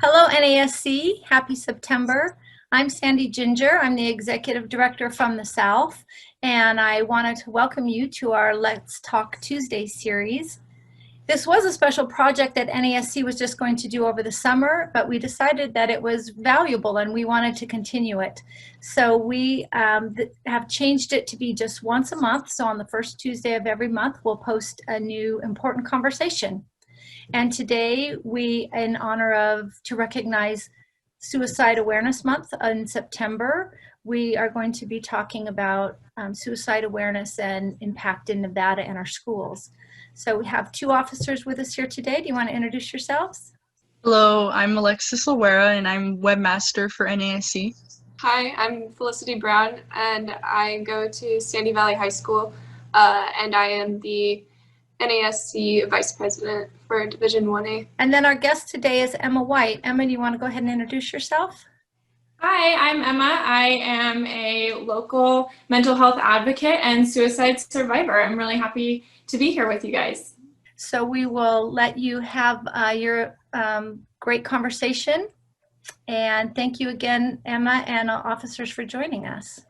Hello, NASC. Happy September. I'm Sandy Ginger. I'm the Executive Director from the South, and I wanted to welcome you to our Let's Talk Tuesday series. This was a special project that NASC was just going to do over the summer, but we decided that it was valuable and we wanted to continue it. So we have changed it to be just once a month. So on the first Tuesday of every month, we'll post a new important conversation. And today in honor to recognize Suicide Awareness Month in September, we are going to be talking about suicide awareness and impact in Nevada and our schools. So we have two officers with us here today. Do you want to introduce yourselves? Hello, I'm Alexus Loera, and I'm Webmaster for NASC. Hi, I'm Felicity Brown, and I go to Sandy Valley High School, and I am the NASC Vice President for Division 1A. And then our guest today is Emma White. Emma, do you want to go ahead and introduce yourself? Hi, I'm Emma. I am a local mental health advocate and suicide survivor. I'm really happy to be here with you guys. So we will let you have your great conversation. And thank you again, Emma and officers, for joining us.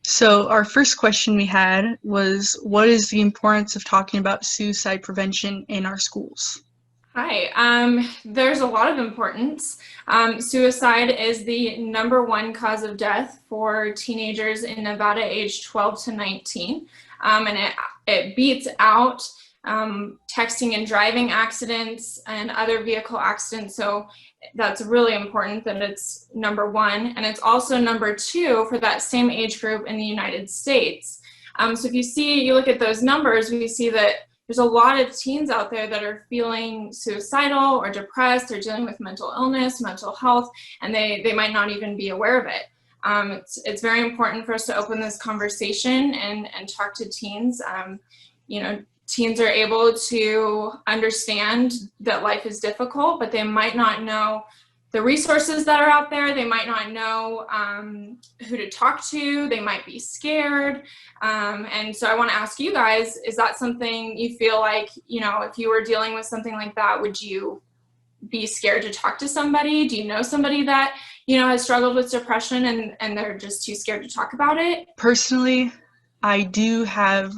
So our first question we had was, what is the importance of talking about suicide prevention in our schools? Hi, there's a lot of importance. Suicide is the #1 cause of death for teenagers in Nevada aged 12 to 19. And it beats out texting and driving accidents and other vehicle accidents. So that's really important that it's #1. And it's also #2 for that same age group in the United States. So if you look at those numbers, we see that there's a lot of teens out there that are feeling suicidal or depressed or dealing with mental illness, mental health, and they might not even be aware of it. It's very important for us to open this conversation and talk to teens. Teens are able to understand that life is difficult, but they might not know the resources that are out there. They might not know who to talk to. They might be scared. And so I want to ask you guys, is that something you feel like, if you were dealing with something like that, would you be scared to talk to somebody? Do you know somebody that, has struggled with depression and they're just too scared to talk about it? Personally, I do have,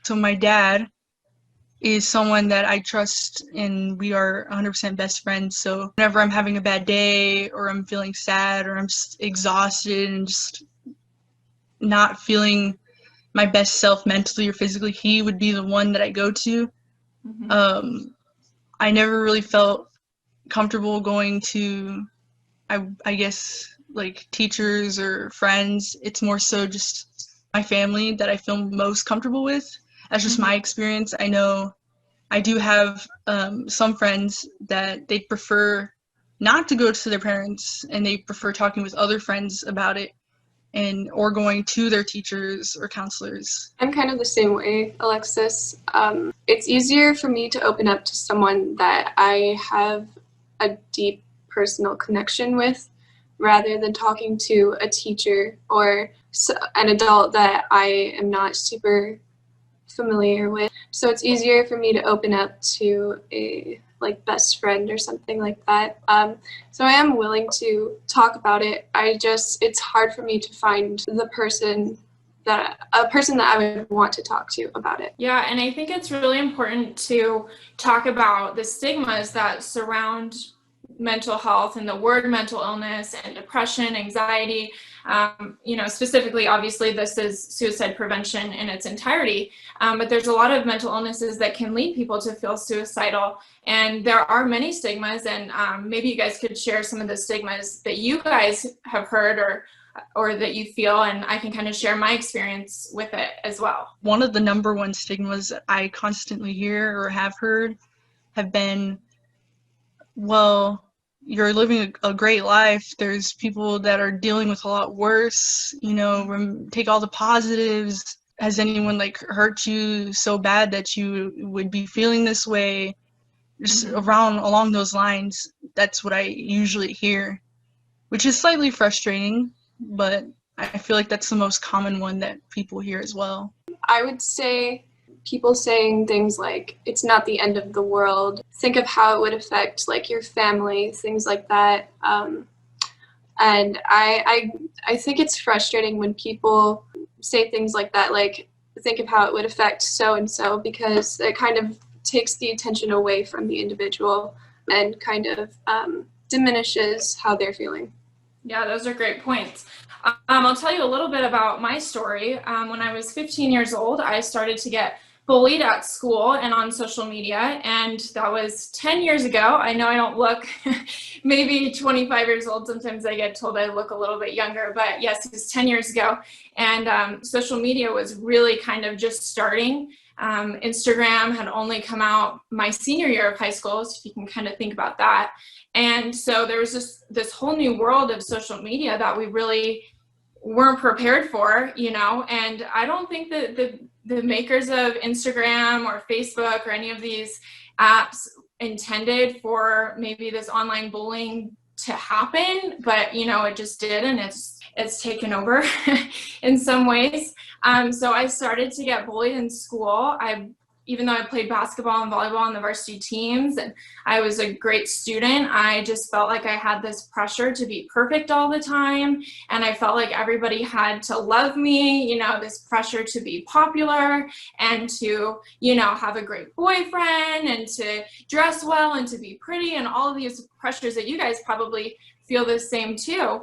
so my dad is someone that I trust, and we are 100% best friends. So whenever I'm having a bad day or I'm feeling sad or I'm just exhausted and just not feeling my best self mentally or physically, he would be the one that I go to. Mm-hmm. I never really felt comfortable going to, I guess, like teachers or friends. It's more so just my family that I feel most comfortable with. That's just my experience. I know I do have some friends that they prefer not to go to their parents, and they prefer talking with other friends about it or going to their teachers or counselors. I'm kind of the same way, Alexis. It's easier for me to open up to someone that I have a deep personal connection with rather than talking to a teacher or an adult that I am not super familiar with. So it's easier for me to open up to a best friend or something like that. So I am willing to talk about it. It's hard for me to find a person that I would want to talk to about it. Yeah, and I think it's really important to talk about the stigmas that surround mental health and the word mental illness and depression, anxiety. Specifically, obviously, this is suicide prevention in its entirety, but there's a lot of mental illnesses that can lead people to feel suicidal, and there are many stigmas, and maybe you guys could share some of the stigmas that you guys have heard or that you feel, and I can kind of share my experience with it as well. One of the #1 stigmas that I constantly hear or have heard have been, well, you're living a great life. There's people that are dealing with a lot worse. Take all the positives. Has anyone hurt you so bad that you would be feeling this way? Just along those lines. That's what I usually hear, which is slightly frustrating, but I feel like that's the most common one that people hear as well. I would say people saying things like, it's not the end of the world, think of how it would affect like your family, things like that. And I think it's frustrating when people say things like that, like, think of how it would affect so-and-so, because it kind of takes the attention away from the individual and kind of diminishes how they're feeling. Yeah, those are great points. I'll tell you a little bit about my story. When I was 15 years old, I started to get bullied at school and on social media, and that was 10 years ago. I know I don't look maybe 25 years old. Sometimes I get told I look a little bit younger, but yes, it was 10 years ago. And social media was really kind of just starting. Instagram had only come out my senior year of high school, so if you can kind of think about that. And so there was just this whole new world of social media that we really weren't prepared for, you know. And I don't think that the makers of Instagram or Facebook or any of these apps intended for maybe this online bullying to happen, but you know, it just did, and it's taken over in some ways. So I started to get bullied in school. Even though I played basketball and volleyball on the varsity teams and I was a great student, I just felt like I had this pressure to be perfect all the time. And I felt like everybody had to love me, you know, this pressure to be popular and to, you know, have a great boyfriend and to dress well and to be pretty, and all of these pressures that you guys probably feel the same too.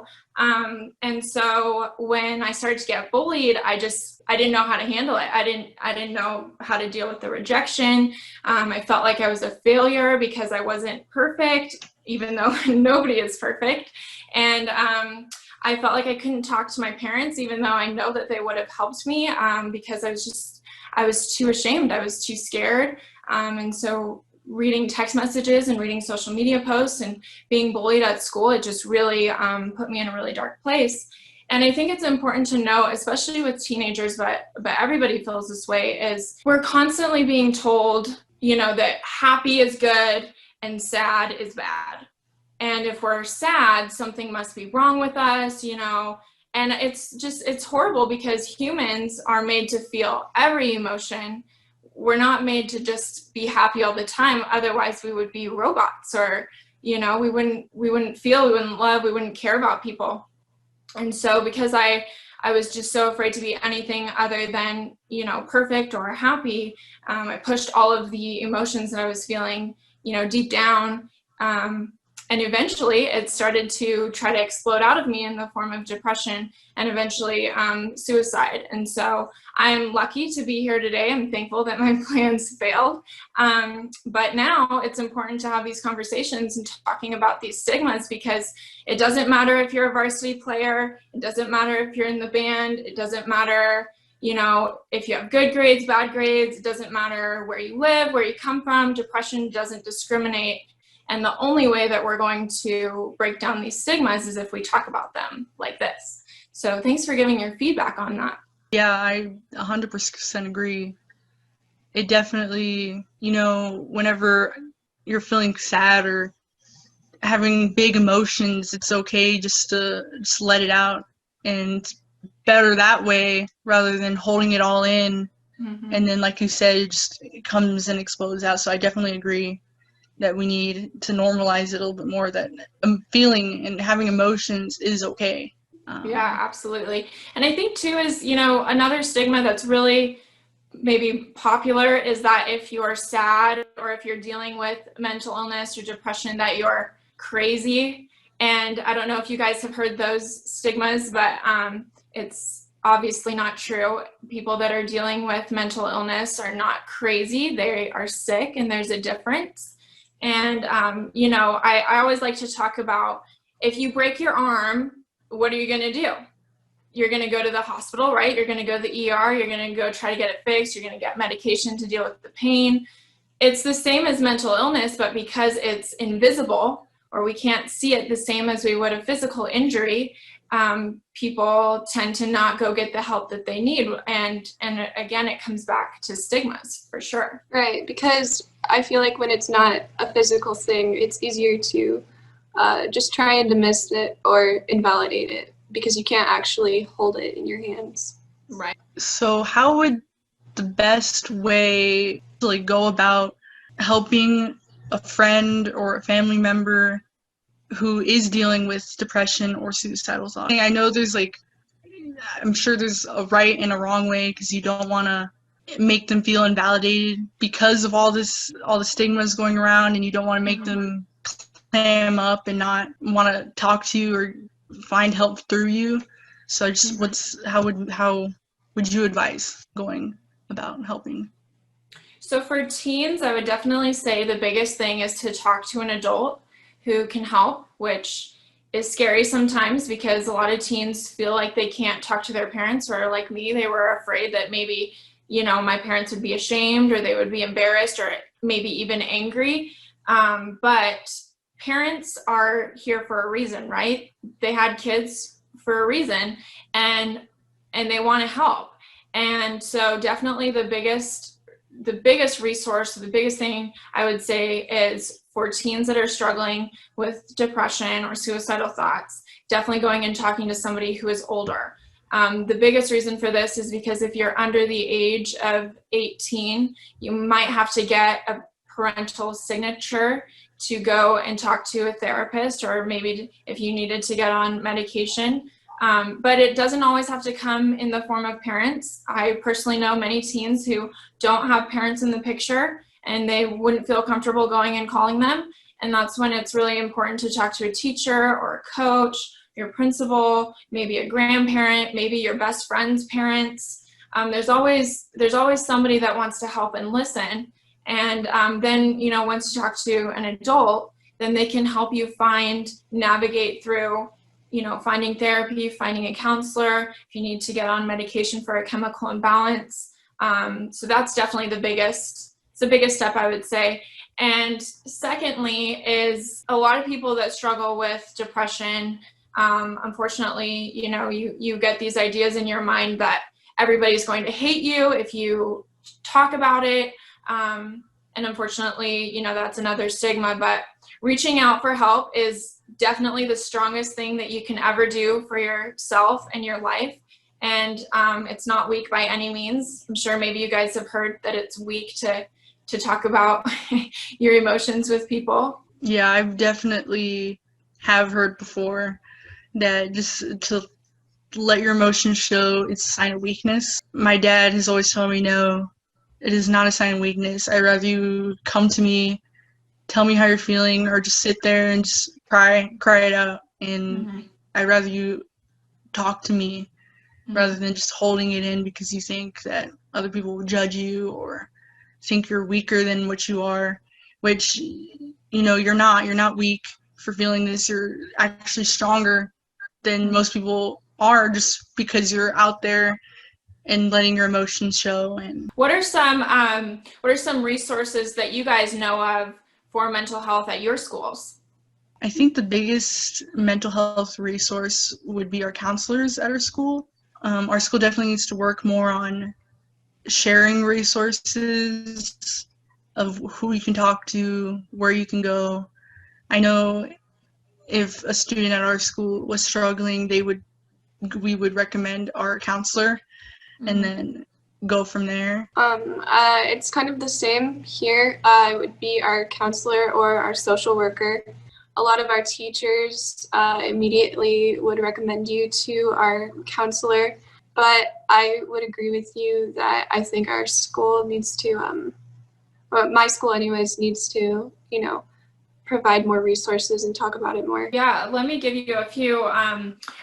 And so when I started to get bullied, I didn't know how to handle it. I didn't know how to deal with the rejection. I felt like I was a failure because I wasn't perfect, even though nobody is perfect. And I felt like I couldn't talk to my parents, even though I know that they would have helped me, because I was too ashamed. I was too scared. And so reading text messages and reading social media posts and being bullied at school, it just really put me in a really dark place. And I think it's important to know, especially with teenagers, but everybody feels this way, is we're constantly being told, you know, that happy is good and sad is bad. And if we're sad, something must be wrong with us, you know. And it's horrible, because humans are made to feel every emotion. We're not made to just be happy all the time. Otherwise we would be robots, or, you know, we wouldn't feel, we wouldn't love, we wouldn't care about people. And so because I was just so afraid to be anything other than, you know, perfect or happy, I pushed all of the emotions that I was feeling, you know, deep down. And eventually it started to try to explode out of me in the form of depression and eventually suicide. And so I'm lucky to be here today. I'm thankful that my plans failed. But now it's important to have these conversations and talking about these stigmas, because it doesn't matter if you're a varsity player. It doesn't matter if you're in the band. It doesn't matter, you know, if you have good grades, bad grades. It doesn't matter where you live, where you come from. Depression doesn't discriminate. And the only way that we're going to break down these stigmas is if we talk about them like this. So thanks for giving your feedback on that. Yeah, I 100% agree. It definitely, you know, whenever you're feeling sad or having big emotions, it's okay just to let it out. And it's better that way rather than holding it all in. Mm-hmm. And then, like you said, it comes and explodes out. So I definitely agree that we need to normalize it a little bit more, that feeling and having emotions is okay. Yeah, absolutely. And I think too is, you know, another stigma that's really maybe popular is that if you're sad or if you're dealing with mental illness or depression, that you're crazy. And I don't know if you guys have heard those stigmas, but it's obviously not true. People that are dealing with mental illness are not crazy. They are sick, and there's a difference. And, you know, I always like to talk about, if you break your arm, what are you going to do? You're going to go to the hospital, right? You're going to go to the ER. You're going to go try to get it fixed. You're going to get medication to deal with the pain. It's the same as mental illness, but because it's invisible, or we can't see it the same as we would a physical injury, people tend to not go get the help that they need. And again, it comes back to stigmas for sure. Right, because I feel like when it's not a physical thing, it's easier to just try and dismiss it or invalidate it, because you can't actually hold it in your hands. Right. So how would the best way to like go about helping a friend or a family member who is dealing with depression or suicidal thoughts. I know I'm sure there's a right and a wrong way, because you don't want to make them feel invalidated because of all the stigmas going around, and you don't want to make them clam up and not want to talk to you or find help through you. So just how would you advise going about helping? So for teens, I would definitely say the biggest thing is to talk to an adult who can help, which is scary sometimes because a lot of teens feel like they can't talk to their parents, or like me, they were afraid that maybe, my parents would be ashamed, or they would be embarrassed, or maybe even angry. But parents are here for a reason, right? They had kids for a reason, and they want to help. And so definitely the biggest resource, the biggest thing I would say is for teens that are struggling with depression or suicidal thoughts, definitely going and talking to somebody who is older. The biggest reason for this is because if you're under the age of 18, you might have to get a parental signature to go and talk to a therapist, or maybe if you needed to get on medication. But it doesn't always have to come in the form of parents. I personally know many teens who don't have parents in the picture, and they wouldn't feel comfortable going and calling them. And that's when it's really important to talk to a teacher or a coach, your principal, maybe a grandparent, maybe your best friend's parents. There's always somebody that wants to help and listen. And then, once you talk to an adult, then they can help you navigate through, finding therapy, finding a counselor, if you need to get on medication for a chemical imbalance. So that's definitely the biggest step, I would say. And secondly is a lot of people that struggle with depression. Unfortunately, you get these ideas in your mind that everybody's going to hate you if you talk about it. And unfortunately, that's another stigma, but reaching out for help is definitely the strongest thing that you can ever do for yourself and your life. And it's not weak by any means. I'm sure maybe you guys have heard that it's weak to talk about your emotions with people. Yeah, I've definitely have heard before that just to let your emotions show, it's a sign of weakness. My dad has always told me, no, it is not a sign of weakness. I'd rather you come to me, tell me how you're feeling, or just sit there and just cry it out. And I'd rather you talk to me rather than just holding it in because you think that other people will judge you or think you're weaker than what you are, which, you're not. You're not weak for feeling this. You're actually stronger than most people are, just because you're out there and letting your emotions show. And what are some resources that you guys know of for mental health at your schools? I think the biggest mental health resource would be our counselors at our school. Our school definitely needs to work more on sharing resources of who you can talk to, where you can go. I know if a student at our school was struggling, we would recommend our counselor and then go from there. It's kind of the same here. It would be our counselor or our social worker. A lot of our teachers immediately would recommend you to our counselor, but I would agree with you that I think our school needs to, my school anyways, needs to, provide more resources and talk about it more. Yeah, let me give you a few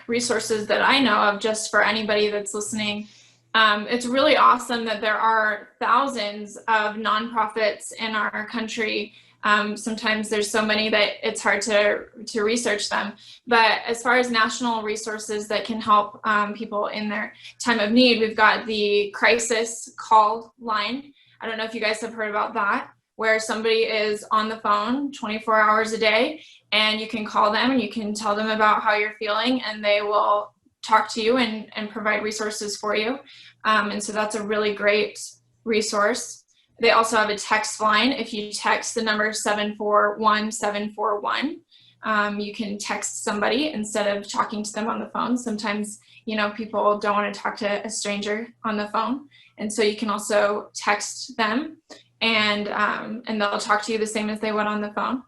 resources that I know of just for anybody that's listening. It's really awesome that there are thousands of nonprofits in our country. Sometimes there's so many that it's hard to research them. But as far as national resources that can help people in their time of need, we've got the crisis call line. I don't know if you guys have heard about that, where somebody is on the phone 24 hours a day, and you can call them and you can tell them about how you're feeling, and they will talk to you and provide resources for you. And so that's a really great resource. They also have a text line. If you text the number 741-741, you can text somebody instead of talking to them on the phone. Sometimes, people don't want to talk to a stranger on the phone. And so you can also text them, and they'll talk to you the same as they would on the phone.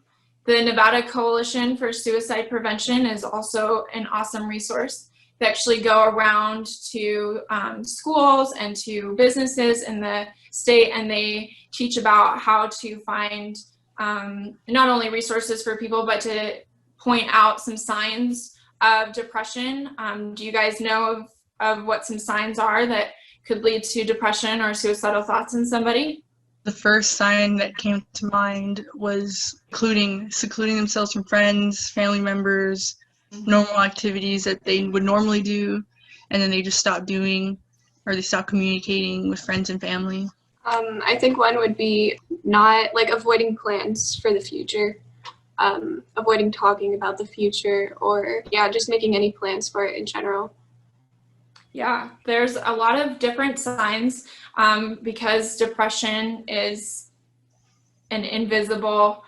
The Nevada Coalition for Suicide Prevention is also an awesome resource. They actually go around to schools and to businesses in the state, and they teach about how to find not only resources for people, but to point out some signs of depression. Do you guys know of what some signs are that could lead to depression or suicidal thoughts in somebody? The first sign that came to mind was secluding themselves from friends, family members, normal activities that they would normally do, and then they just stop doing, or they stop communicating with friends and family. I think one would be not avoiding plans for the future, avoiding talking about the future, or just making any plans for it in general. Yeah, there's a lot of different signs because depression is an invisible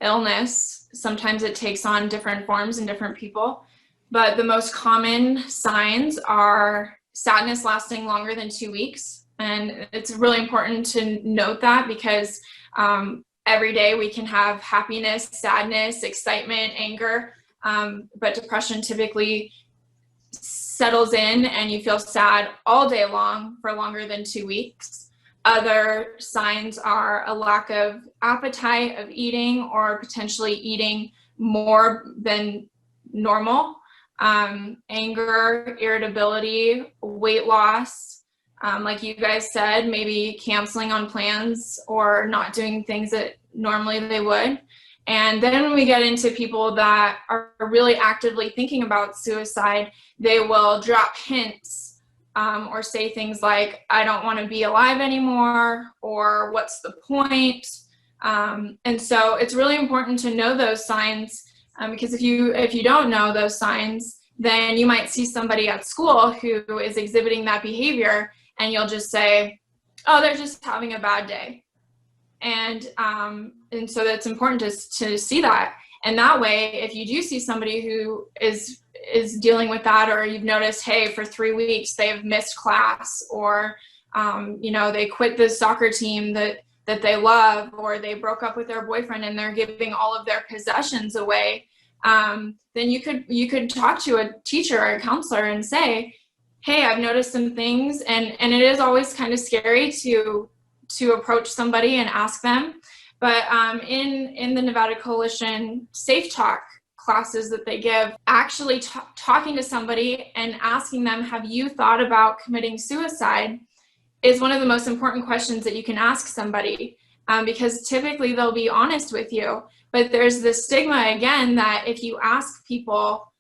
illness. Sometimes it takes on different forms in different people, but the most common signs are sadness lasting longer than 2 weeks. And it's really important to note that because every day we can have happiness, sadness, excitement, anger, but depression typically settles in and you feel sad all day long for longer than 2 weeks. Other signs are a lack of appetite of eating, or potentially eating more than normal, anger, irritability, weight loss, like you guys said, maybe canceling on plans or not doing things that normally they would. And then when we get into people that are really actively thinking about suicide, they will drop hints or say things like, I don't want to be alive anymore, or what's the point? And so it's really important to know those signs, because if you don't know those signs, then you might see somebody at school who is exhibiting that behavior, and you'll just say, oh, they're just having a bad day. And so that's important to see that. And that way, if you do see somebody who is dealing with that, or you've noticed, hey, for 3 weeks they've missed class, or they quit the soccer team that they love, or they broke up with their boyfriend and they're giving all of their possessions away, then you could talk to a teacher or a counselor and say, hey, I've noticed some things, and it is always kind of scary to approach somebody and ask them. But in the Nevada Coalition Safe Talk classes that they give, actually talking to somebody and asking them, have you thought about committing suicide, is one of the most important questions that you can ask somebody, because typically they'll be honest with you. But there's this stigma, again, that if you ask people,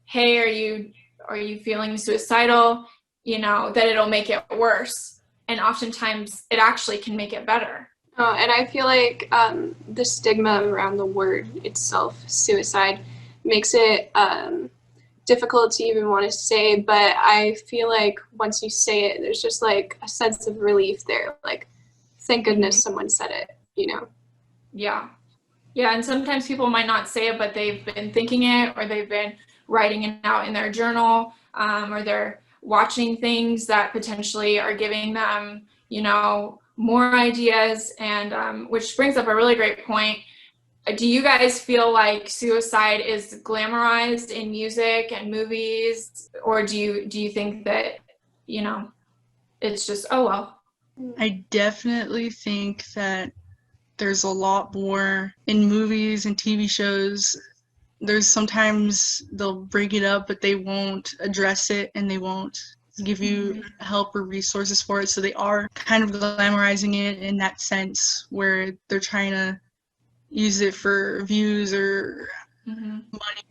hey, are you feeling suicidal, that it'll make it worse. And oftentimes it actually can make it better. Oh, and I feel like the stigma around the word itself, suicide, makes it difficult to even want to say. But I feel like once you say it, there's just like a sense of relief there. Like, thank goodness someone said it, Yeah. Yeah, and sometimes people might not say it, but they've been thinking it, or they've been writing it out in their journal, or they're watching things that potentially are giving them, more ideas. And which brings up a really great point. Do you guys feel like suicide is glamorized in music and movies, or do you think that, it's just, oh well? I definitely think that there's a lot more in movies and TV shows. There's sometimes they'll bring it up, but they won't address it, and they won't give you help or resources for it. So they are kind of glamorizing it in that sense, where they're trying to use it for views or money,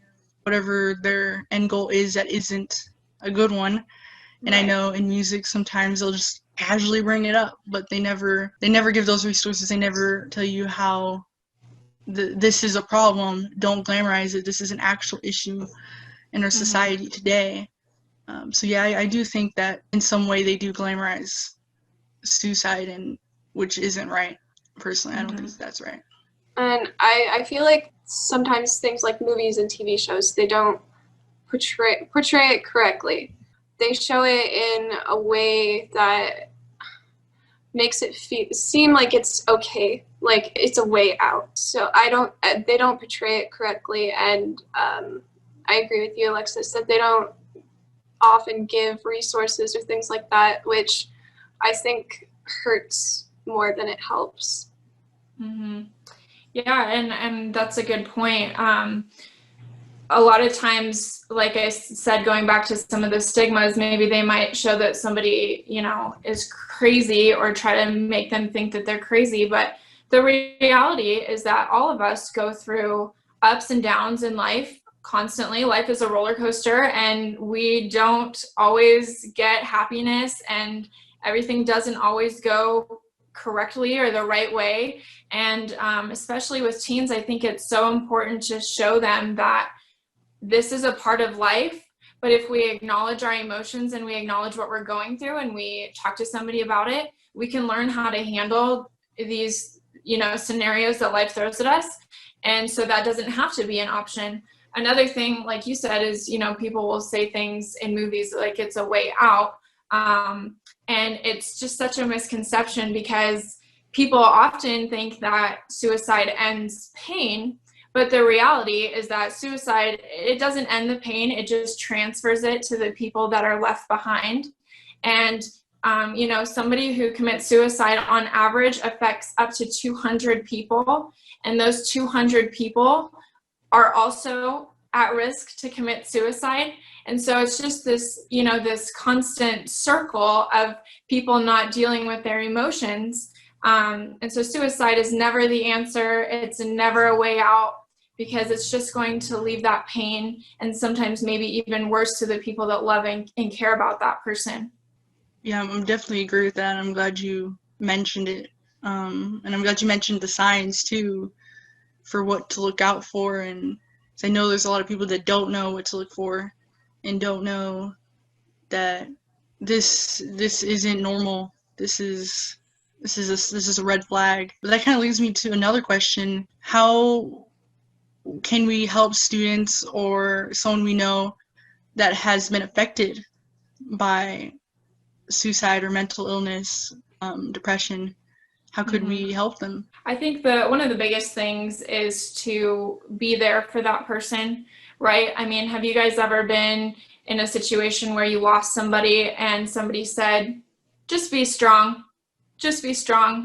whatever their end goal is that isn't a good one. And I know in music sometimes they'll just casually bring it up, but they never give those resources. They never tell you how this is a problem. Don't glamorize it. This is an actual issue in our society today. So yeah, I do think that in some way they do glamorize suicide, and which isn't right. Personally, I don't think that's right. And I feel like sometimes things like movies and TV shows, they don't portray it correctly. They show it in a way that makes it seem like it's okay, like it's a way out. So they don't portray it correctly. And I agree with you, Alexus, that they don't often give resources or things like that, which I think hurts more than it helps. Mm-hmm. Yeah, and that's a good point. A lot of times, like I said, going back to some of the stigmas, maybe they might show that somebody, is crazy or try to make them think that they're crazy. But the reality is that all of us go through ups and downs in life constantly. Life is a roller coaster, and we don't always get happiness, and everything doesn't always go correctly or the right way. And especially with teens, I think it's so important to show them that this is a part of life. But if we acknowledge our emotions and we acknowledge what we're going through and we talk to somebody about it, we can learn how to handle these, scenarios that life throws at us. And so that doesn't have to be an option. Another thing, like you said, is, people will say things in movies like it's a way out. And it's just such a misconception, because people often think that suicide ends pain. But the reality is that suicide, it doesn't end the pain, it just transfers it to the people that are left behind. And, somebody who commits suicide on average affects up to 200 people. And those 200 people are also at risk to commit suicide. And so it's just this, this constant circle of people not dealing with their emotions. And so suicide is never the answer. It's never a way out, because it's just going to leave that pain, and sometimes maybe even worse, to the people that love and care about that person. Yeah, I'm definitely agree with that. I'm glad you mentioned it. And I'm glad you mentioned the signs too, for what to look out for. And I know there's a lot of people that don't know what to look for and don't know that this isn't normal. This is a red flag. But that kind of leads me to another question. How can we help students or someone we know that has been affected by suicide or mental illness, depression? How could we help them? I think one of the biggest things is to be there for that person, right? I mean, have you guys ever been in a situation where you lost somebody and somebody said, just be strong,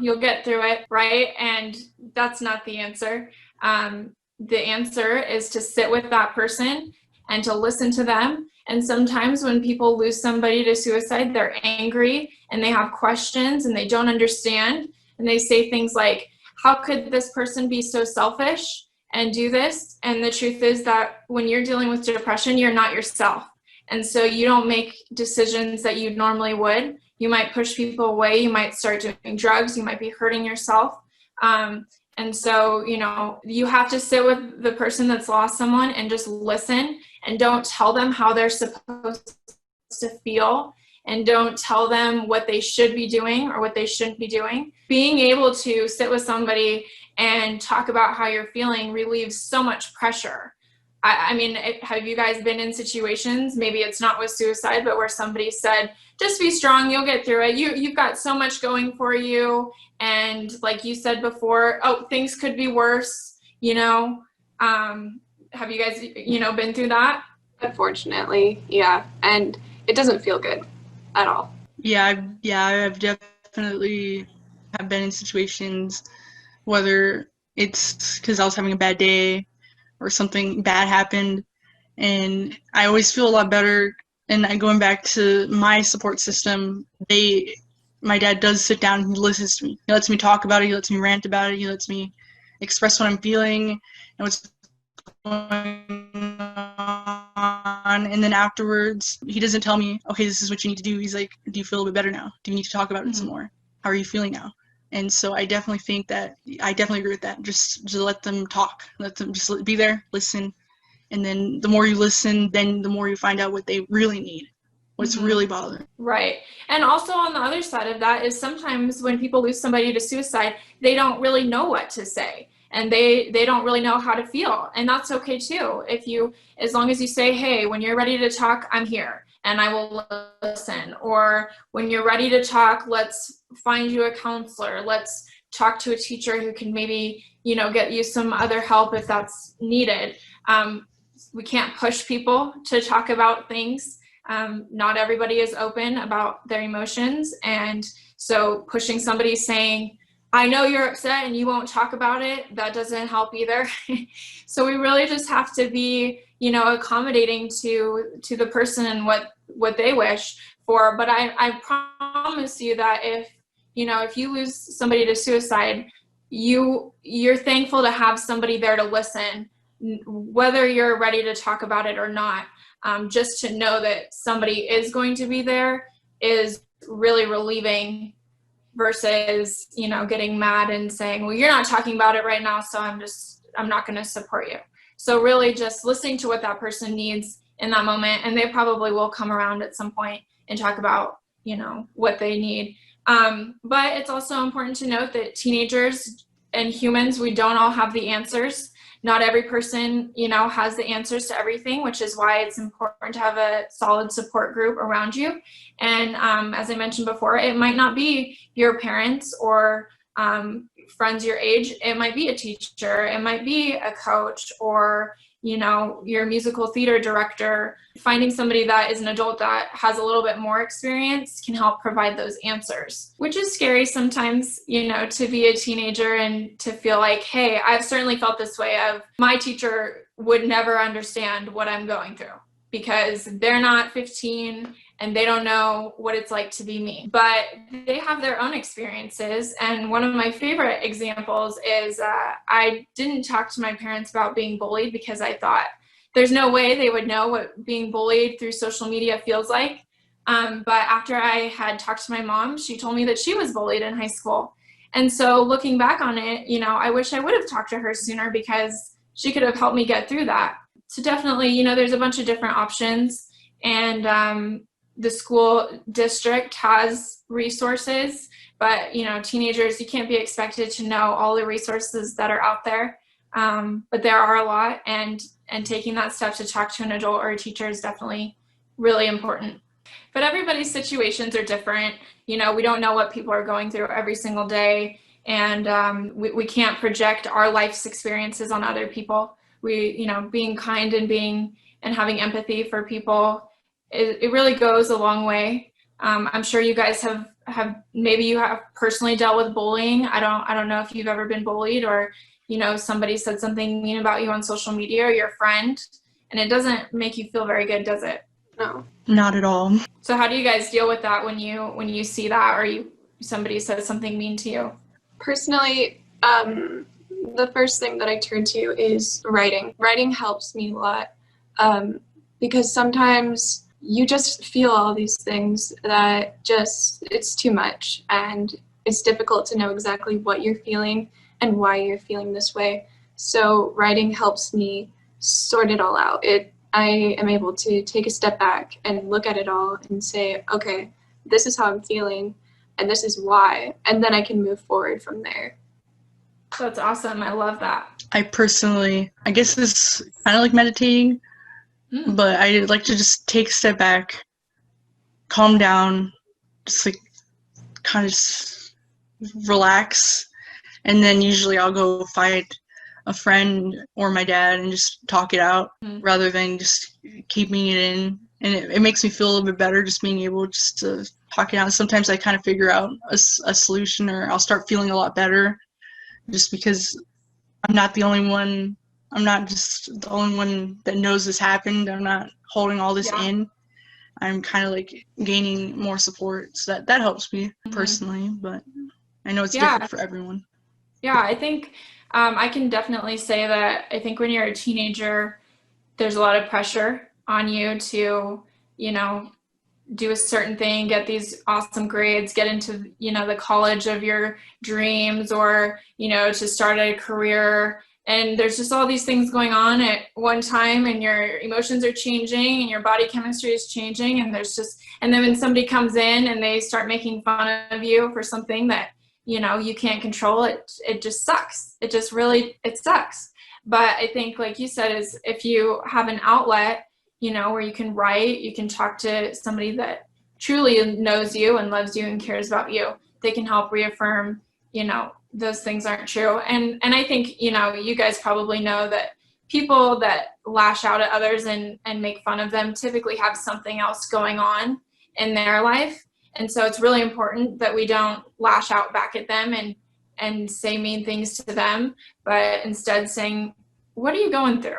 you'll get through it, right? And that's not the answer. The answer is to sit with that person and to listen to them. And sometimes when people lose somebody to suicide, they're angry and they have questions and they don't understand. And they say things like, how could this person be so selfish and do this? And the truth is that when you're dealing with depression, you're not yourself. And so you don't make decisions that you normally would. You might push people away. You might start doing drugs. You might be hurting yourself. And so, you have to sit with the person that's lost someone and just listen, and don't tell them how they're supposed to feel, and don't tell them what they should be doing or what they shouldn't be doing. Being able to sit with somebody and talk about how you're feeling relieves so much pressure. I mean, have you guys been in situations, maybe it's not with suicide, but where somebody said, just be strong, you'll get through it. You've got so much going for you. And like you said before, things could be worse, have you guys, been through that? Unfortunately, yeah. And it doesn't feel good at all. Yeah, I've definitely have been in situations, whether it's because I was having a bad day or something bad happened, and I always feel a lot better. And going back to my support system, my dad does sit down and he listens to me. He lets me talk about it. He lets me rant about it. He lets me express what I'm feeling and what's going on. And then afterwards, he doesn't tell me, okay, this is what you need to do. He's like, do you feel a little bit better now? Do you need to talk about it some more? How are you feeling now? And so I definitely think that, I definitely agree with that. Just let them talk. Let them just be there, listen. And then the more you listen, then the more you find out what they really need, what's really bothering. Right. And also on the other side of that is sometimes when people lose somebody to suicide, they don't really know what to say. And they don't really know how to feel. And that's okay too. As long as you say, hey, when you're ready to talk, I'm here. and I will listen. Or when you're ready to talk, let's find you a counselor. Let's talk to a teacher who can maybe, get you some other help if that's needed. We can't push people to talk about things. Not everybody is open about their emotions. And so pushing somebody saying, I know you're upset and you won't talk about it, that doesn't help either. So we really just have to be, accommodating to the person and what they wish for. But I promise you that if you lose somebody to suicide, you're thankful to have somebody there to listen, whether you're ready to talk about it or not. Just to know that somebody is going to be there is really relieving versus, getting mad and saying, well, you're not talking about it right now, so I'm not going to support you. So really just listening to what that person needs in that moment, and they probably will come around at some point and talk about, what they need. But it's also important to note that teenagers and humans, we don't all have the answers. Not every person, has the answers to everything, which is why it's important to have a solid support group around you. And as I mentioned before, it might not be your parents or friends your age. It might be a teacher. It might be a coach or, your musical theater director. Finding somebody that is an adult that has a little bit more experience can help provide those answers, which is scary sometimes, to be a teenager and to feel like, hey, I've certainly felt this way of my teacher would never understand what I'm going through because they're not 15 and they don't know what it's like to be me, but they have their own experiences. And one of my favorite examples is I didn't talk to my parents about being bullied because I thought there's no way they would know what being bullied through social media feels like. But after I had talked to my mom, she told me that she was bullied in high school. And so looking back on it, I wish I would have talked to her sooner because she could have helped me get through that. So definitely, there's a bunch of different options, and the school district has resources, but teenagers, you can't be expected to know all the resources that are out there. But there are a lot, and taking that step to talk to an adult or a teacher is definitely really important. But everybody's situations are different. We don't know what people are going through every single day, and we can't project our life's experiences on other people. Being kind and having empathy for people, it really goes a long way. I'm sure you guys have maybe you have personally dealt with bullying. I don't know if you've ever been bullied or somebody said something mean about you on social media or your friend, and it doesn't make you feel very good, does it? No. Not at all. So how do you guys deal with that when you see that or somebody says something mean to you? Personally, the first thing that I turn to is writing. Writing helps me a lot because sometimes you just feel all these things that it's too much, and it's difficult to know exactly what you're feeling and why you're feeling this way. So writing helps me sort it all out. I am able to take a step back and look at it all and say, okay, this is how I'm feeling and this is why, and then I can move forward from there. That's awesome. I love that. I guess it's kind of like meditating, but I like to just take a step back, calm down, just like kind of just relax, and then usually I'll go find a friend or my dad and just talk it out rather than just keeping it in. And it makes me feel a little bit better just being able just to talk it out. Sometimes I kind of figure out a solution, or I'll start feeling a lot better just because I'm not the only one. I'm not just the only one that knows this happened. I'm not holding all this in. I'm kind of like gaining more support. So that helps me personally, but I know it's different for everyone. Yeah, I think I can definitely say that I think when you're a teenager, there's a lot of pressure on you to, do a certain thing, get these awesome grades, get into, the college of your dreams, or, to start a career. And there's just all these things going on at one time, and your emotions are changing and your body chemistry is changing. And and then when somebody comes in and they start making fun of you for something that, you can't control, it just sucks. It sucks. But I think, like you said, is if you have an outlet, where you can write, you can talk to somebody that truly knows you and loves you and cares about you. They can help reaffirm, those things aren't true. And I think, you guys probably know that people that lash out at others and make fun of them typically have something else going on in their life. And so it's really important that we don't lash out back at them and say mean things to them, but instead saying, what are you going through?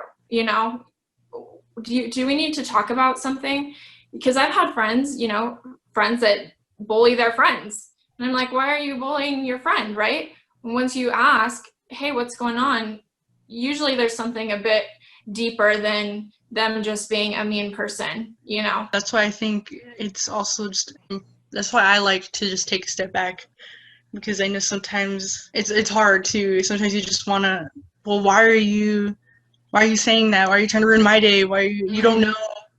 Do we need to talk about something? Because I've had friends, friends that bully their friends. And I'm like, why are you bullying your friend, right? And once you ask, hey, what's going on? Usually there's something a bit deeper than them just being a mean person, That's why I think it's also that's why I like to just take a step back, because I know sometimes it's hard to, sometimes you just want to, well, why are you saying that? Why are you trying to ruin my day? Why you don't know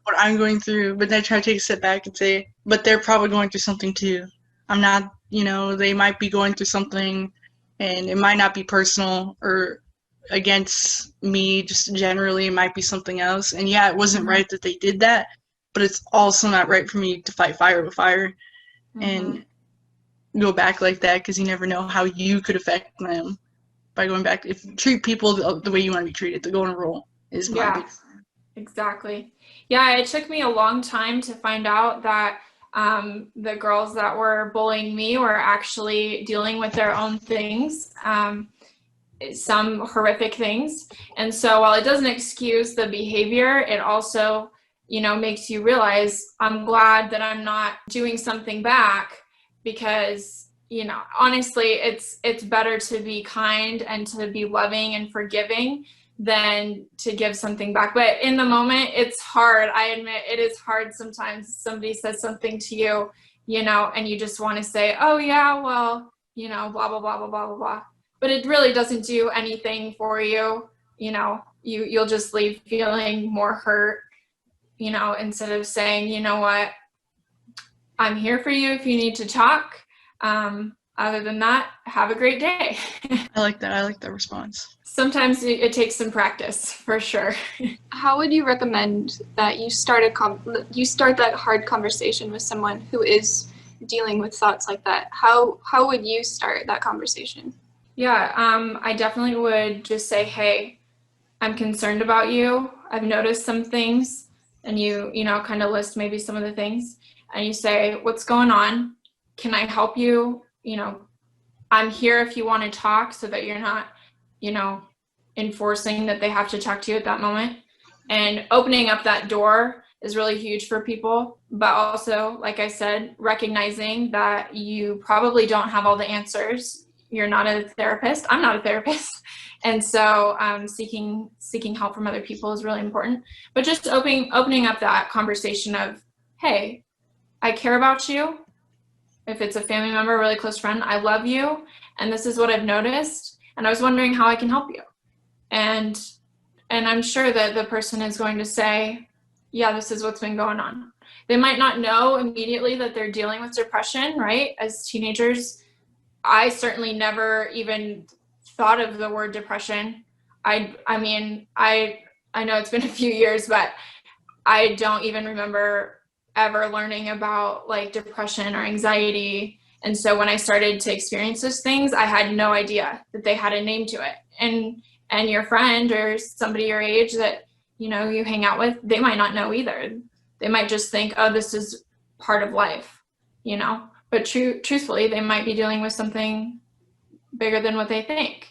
what I'm going through? But then I try to take a step back and say, but they're probably going through something too. I'm not, they might be going through something, and it might not be personal or against me, just generally it might be something else. And yeah, it wasn't right that they did that, but it's also not right for me to fight fire with fire and go back like that, because you never know how you could affect them by going back. If you treat people the way you want to be treated, the golden rule is my big. Exactly. Yeah, it took me a long time to find out that the girls that were bullying me were actually dealing with their own things, some horrific things. And so while it doesn't excuse the behavior, it also, makes you realize, I'm glad that I'm not doing something back, because, honestly, it's better to be kind and to be loving and forgiving than to give something back. But in the moment, it's hard. I admit it is hard sometimes. Somebody says something to you, and you just want to say, oh yeah, well, blah, blah, blah, blah, blah, blah, blah. But it really doesn't do anything for you. You'll just leave feeling more hurt, instead of saying, you know what, I'm here for you if you need to talk. Other than that, have a great day. I like that. I like that response. Sometimes it takes some practice, for sure. How would you recommend that you start that hard conversation with someone who is dealing with thoughts like that? How would you start that conversation? Yeah, I definitely would just say, hey, I'm concerned about you. I've noticed some things, and you kind of list maybe some of the things, and you say, what's going on? Can I help you? I'm here if you want to talk, so that you're not, enforcing that they have to talk to you at that moment. And opening up that door is really huge for people, but also, like I said, recognizing that you probably don't have all the answers. You're not a therapist. I'm not a therapist. And so seeking help from other people is really important. But just opening up that conversation of, hey, I care about you. If it's a family member, a really close friend, I love you, and this is what I've noticed, and I was wondering how I can help you. And I'm sure that the person is going to say, yeah, this is what's been going on. They might not know immediately that they're dealing with depression, right? As teenagers, I certainly never even thought of the word depression. I mean, I know it's been a few years, but I don't even remember ever learning about like depression or anxiety. And so when I started to experience those things, I had no idea that they had a name to it. And your friend or somebody your age that, you hang out with, they might not know either. They might just think, oh, this is part of life, but truthfully, they might be dealing with something bigger than what they think,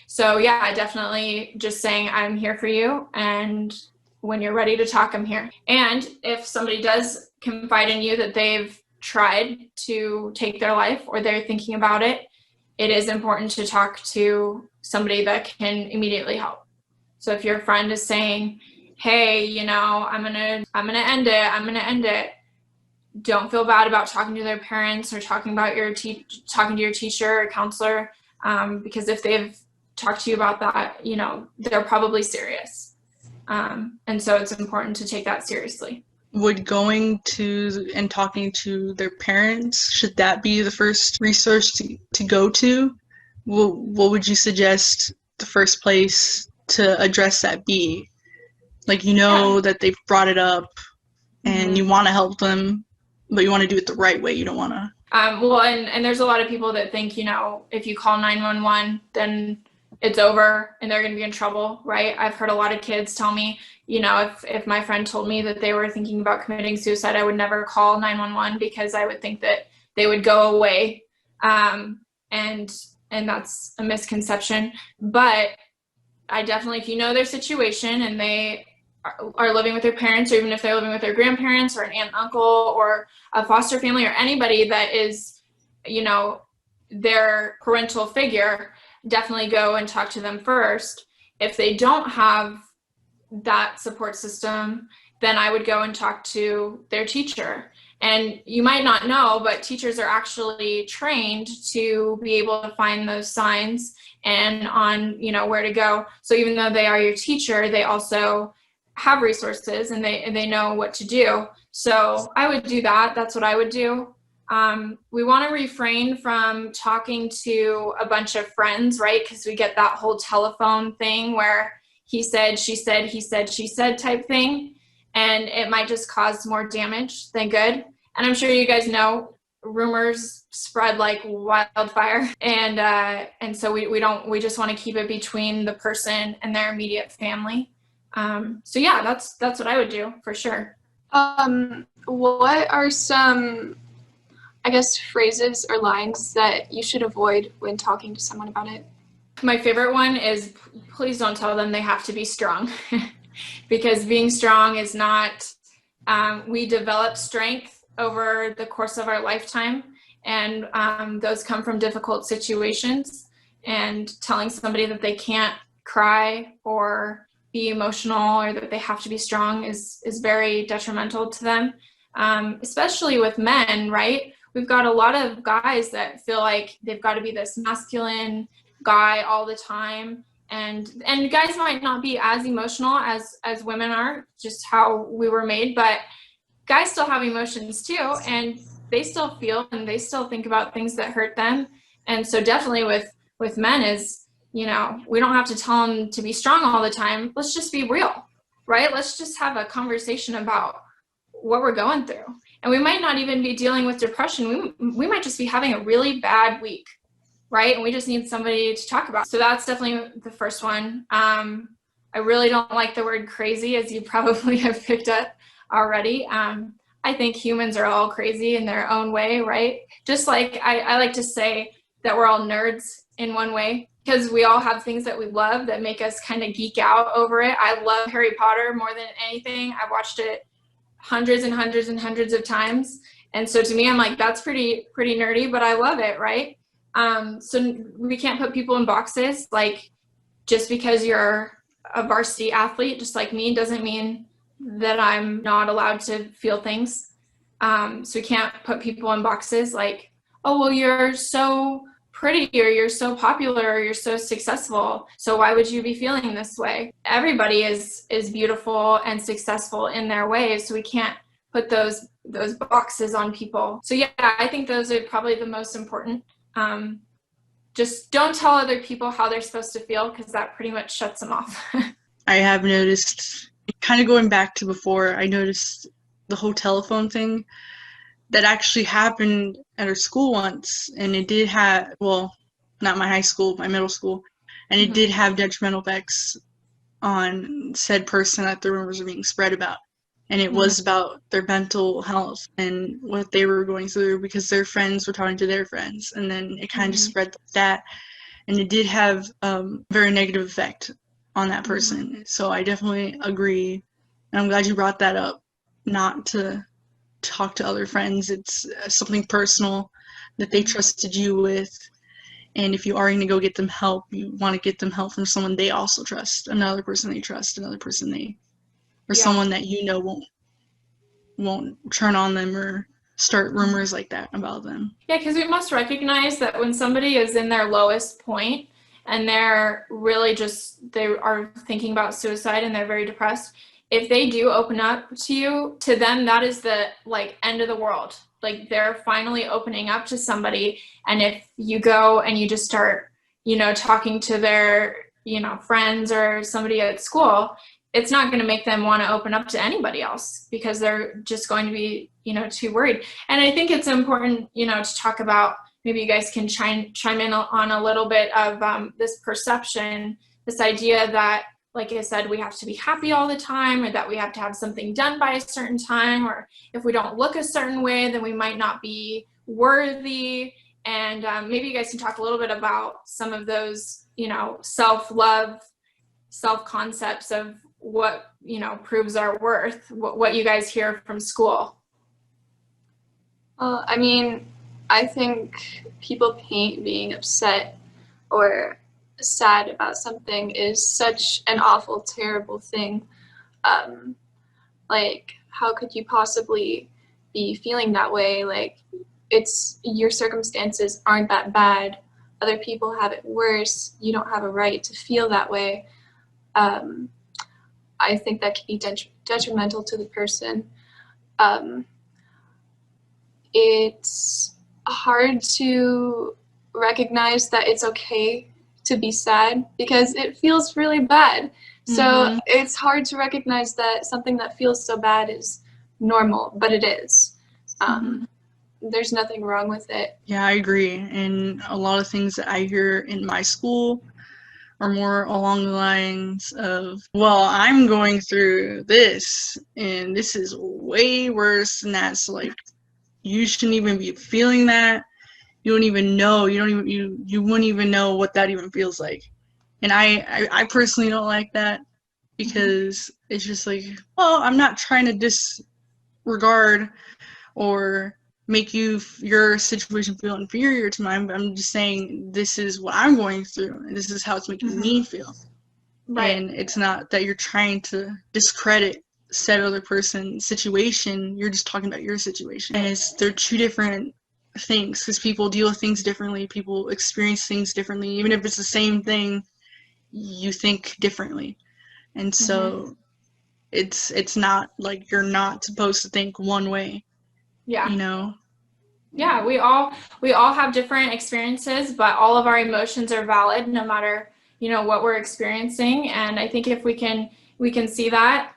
So yeah, definitely just saying, I'm here for you. And when you're ready to talk, I'm here. And if somebody does confide in you that they've tried to take their life or they're thinking about it, it is important to talk to somebody that can immediately help. So if your friend is saying, hey, I'm gonna end it, don't feel bad about talking to their parents or talking about talking to your teacher or counselor, because if they've talked to you about that, they're probably serious. And so it's important to take that seriously. Would going to and talking to their parents, should that be the first resource to go to? What would you suggest the first place to address that be? Like, you know that they've brought it up and you want to help them, but you want to do it the right way. You don't want to. Well, and there's a lot of people that think, if you call 911, then it's over and they're going to be in trouble, right? I've heard a lot of kids tell me, if my friend told me that they were thinking about committing suicide, I would never call 911 because I would think that they would go away. And that's a misconception. But I definitely, if you know their situation and they are living with their parents, or even if they're living with their grandparents or an aunt and uncle or a foster family or anybody that is, their parental figure, definitely go and talk to them first. If they don't have that support system, then I would go and talk to their teacher. And you might not know, but teachers are actually trained to be able to find those signs and on, where to go. So even though they are your teacher, they also have resources and they know what to do. So I would do that. That's what I would do. We want to refrain from talking to a bunch of friends, right? Because we get that whole telephone thing where he said, she said, he said, she said type thing. And it might just cause more damage than good. And I'm sure you guys know rumors spread like wildfire. And so we just want to keep it between the person and their immediate family. So yeah, that's what I would do for sure. What are some, I guess, phrases or lines that you should avoid when talking to someone about it? My favorite one is, please don't tell them they have to be strong. Because being strong is not, we develop strength over the course of our lifetime, and those come from difficult situations, and telling somebody that they can't cry or be emotional or that they have to be strong is very detrimental to them, especially with men, right? We've got a lot of guys that feel like they've got to be this masculine guy all the time. And guys might not be as emotional as women are, just how we were made, but guys still have emotions too, and they still feel and they still think about things that hurt them. And so definitely with men is, we don't have to tell them to be strong all the time. Let's just be real, right? Let's just have a conversation about what we're going through. And we might not even be dealing with depression. We might just be having a really bad week, right? And we just need somebody to talk about. So that's definitely the first one. I really don't like the word crazy, as you probably have picked up already. I think humans are all crazy in their own way, right? Just like I like to say that we're all nerds in one way, because we all have things that we love that make us kind of geek out over it. I love Harry Potter more than anything. I've watched it hundreds and hundreds and hundreds of times. And so to me, I'm like, that's pretty nerdy, but I love it, right? So we can't put people in boxes. Like, just because you're a varsity athlete, just like me, doesn't mean that I'm not allowed to feel things. So we can't put people in boxes like, oh, well, you're so pretty, or you're so popular, or you're so successful, so why would you be feeling this way? Everybody is beautiful and successful in their ways, so we can't put those boxes on people. So yeah, I think those are probably the most important. Just don't tell other people how they're supposed to feel, because that pretty much shuts them off. I have noticed, kind of going back to before, I noticed the whole telephone thing that actually happened at our school once, and it did have, well, not my high school, my middle school, and it did have detrimental effects on said person that the rumors are being spread about. And it was about their mental health and what they were going through, because their friends were talking to their friends, and then it kind of spread like that. And it did have a very negative effect on that person. So I definitely agree, and I'm glad you brought that up, not to talk to other friends. It's something personal that they trusted you with, and if you are going to go get them help, you want to get them help from someone they also trust, another person they trust, another person they, or someone that won't turn on them or start rumors like that about them. Yeah, because we must recognize that when somebody is in their lowest point and they're really they are thinking about suicide and they're very depressed, if they do open up to you, to them, that is the end of the world. Like, they're finally opening up to somebody. And if you go and you just start, talking to their, friends or somebody at school, it's not going to make them want to open up to anybody else because they're just going to be, too worried. And I think it's important, to talk about, maybe you guys can chime in on a little bit of this perception, this idea that, like I said, we have to be happy all the time, or that we have to have something done by a certain time, or if we don't look a certain way, then we might not be worthy. And maybe you guys can talk a little bit about some of those, self-love, self-concepts of what, proves our worth, what you guys hear from school. Well, I mean, I think people paint being upset or sad about something is such an awful, terrible thing. Like, how could you possibly be feeling that way? Like, your circumstances aren't that bad. Other people have it worse. You don't have a right to feel that way. I think that can be detrimental to the person. It's hard to recognize that it's okay to be sad because it feels really bad. So it's hard to recognize that something that feels so bad is normal, but it is. There's nothing wrong with it. Yeah, I agree. And a lot of things that I hear in my school are more along the lines of, well, I'm going through this and this is way worse than that. So like, you shouldn't even be feeling that. You don't even know. You wouldn't even know what that even feels like. And I personally don't like that because it's just like, well, I'm not trying to disregard or make your situation feel inferior to mine, but I'm just saying this is what I'm going through and this is how it's making me feel. Right. And it's not that you're trying to discredit said other person's situation, you're just talking about your situation. And they're two different things because people deal with things differently, people experience things differently. Even if it's the same thing, you think differently. And so it's not like you're not supposed to think one way. Yeah. Yeah, we all have different experiences, but all of our emotions are valid no matter, what we're experiencing. And I think if we can see that,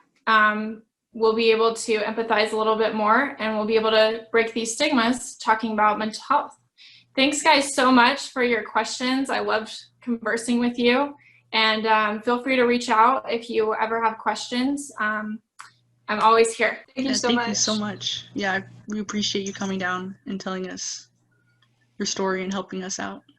we'll be able to empathize a little bit more, and we'll be able to break these stigmas talking about mental health. Thanks guys so much for your questions. I loved conversing with you, and feel free to reach out if you ever have questions. I'm always here. Thank you so much. Yeah, we appreciate you coming down and telling us your story and helping us out.